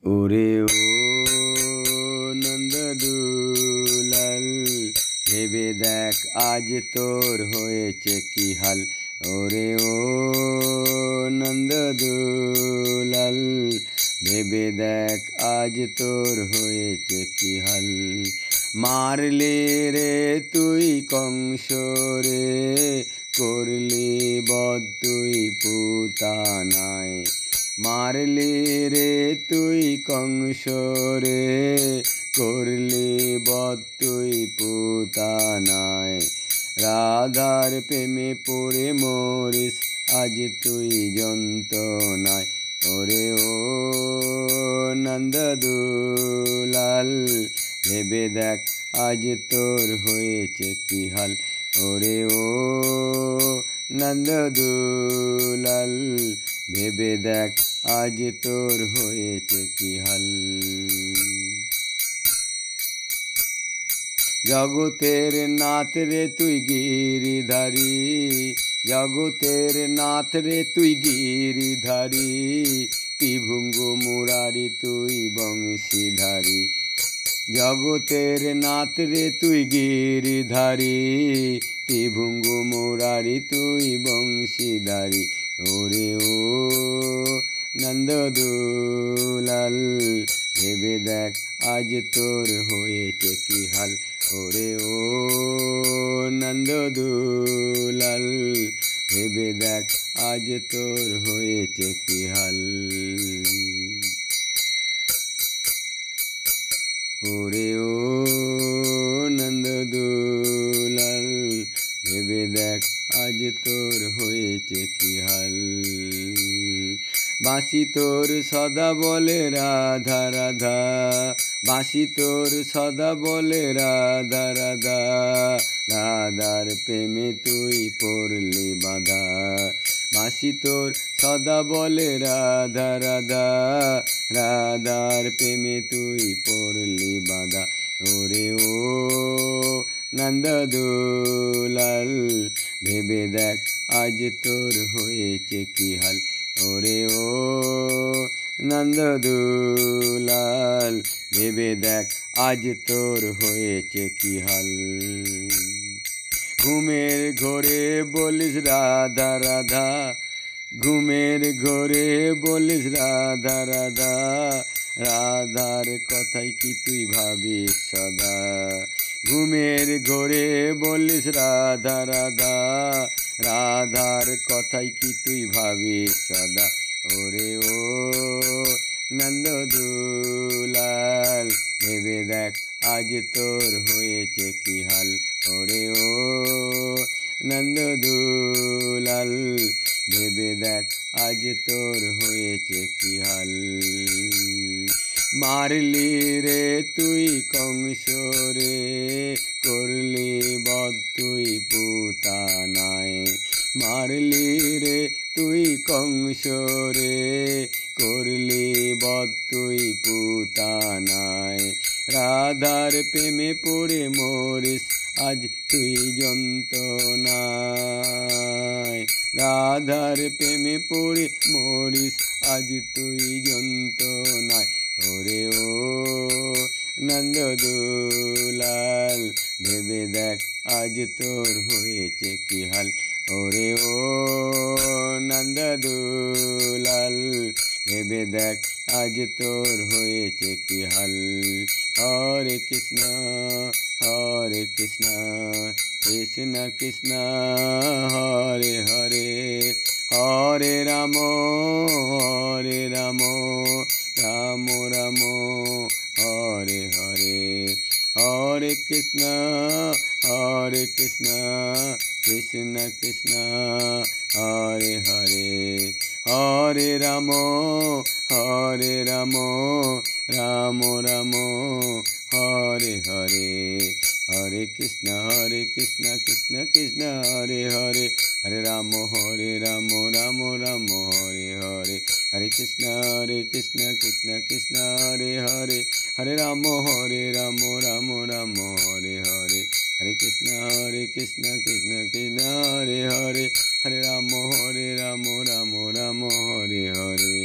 ওরে ও নন্দদুলাল, ভেবে দেখ আজ তোর হয়েছে কি হাল। ওরে ও নন্দদুলাল, ভেবে দেখ আজ তোর হয়েছে কি হাল। মারলি রে তুই কংস রে, করলি বধ তুই পুতানায়। মারলি রে তুই কংস রে, করলি বধ তুই পুতানায়। রাধার প্রেমে পড়ে মরিস আজ তুই যন্ত্রণায়। ওরে ও নন্দদুলাল, ভেবে দেখ আজ তোর হয়েছে কি হাল। ওরে ও নন্দদুলাল, ভেবে দেখ আজ তোর হয়েছে কি হাল। জগতের নাথ রে তুই গিরিধারী, জগতের নাথ রে তুই গিরিধারী। ত্রিভুঙ্গ মুরারি তুই বংশীধারী। জগতের নাথ রে তুই গিরিধারী, ত্রিভুঙ্গ মুরারি তুই বংশীধারী। ওরে ও নন্দদুলাল, ভেবে দেখ আজ তোর হয়েছে কি হাল। ওরে ও নন্দদুলাল, ভেবে দেখ আজ তোর হয়েছে কি হাল। ওরে ও নন্দদুলাল, ভেবে দেখ আজ তোর হয়েছে কি হাল। বাঁশি তোর সদা বলে রাধা রাধা, বাঁশি তোর সদা বলে রাধা রাধা। রাধার প্রেমে তুই পড়লি বাঁধা। বাঁশি তোর সদা বলে রাধা রাধা, রাধার প্রেমে তুই পড়লি বাঁধা। ওরে ও নন্দদুলাল, ভেবে দেখ আজ তোর হয়েছে কি হাল। ওরে ও নন্দদুলাল, ভেবে দেখ আজ তোর হয়েছে কি হাল। ঘুমের ঘোরে বলিস রাধা রাধা, ঘুমের ঘোরে বলিস রাধা রাধা। রাধার কথাই কি তুই ভাবিস সদা। ঘুমের ঘোরে বলিস রাধা রাধা, রাধার কথাই কি তুই ভাবিস সদা। ওরে ও নন্দদুলাল, ভেবে দেখ আজ তোর হয়েছে কি হাল। ওরে ও নন্দদুলাল, ভেবে দেখ আজ তোর হয়েছে কি হাল। মারলি রে তুই কংস রে, করলি বধ তুই পুতানায়। মারলি রে তুই কংস রে, করলি বধ তুই পুতানায়। রাধার প্রেমে পড়ে মরিস আজ তুই যন্ত্রণায়। রাধার প্রেমে পড়ে মরিস আজ তুই যন্ত্রণায়। ওরে ও নন্দদুলাল, ভেবে দেখ আজ তোর হয়েছে কি হাল। ওরে ও নন্দদুলাল, ভেবে দেখ আজ তোর হয়েছে কি হাল। হরে কৃষ্ণ হরে কৃষ্ণ, কৃষ্ণ কৃষ্ণ হরে হরে। হরে রাম রাম রাম হরে হরে। হরে কৃষ্ণ কৃষ্ণ কৃষ্ণ হরে হরে। হরে রাম রাম রাম হরে হরে। হরে কৃষ্ণ কৃষ্ণ কৃষ্ণ হরে হরে। হরে রাম রাম রাম হরে হরে। হরে কৃষ্ণ কৃষ্ণ কৃষ্ণ হরে হরে। হরে রাম রাম রাম হরে হরে। হরে কৃষ্ণ কৃষ্ণ কৃষ্ণ হরে হরে। হরে রাম রাম রাম হরে হরে।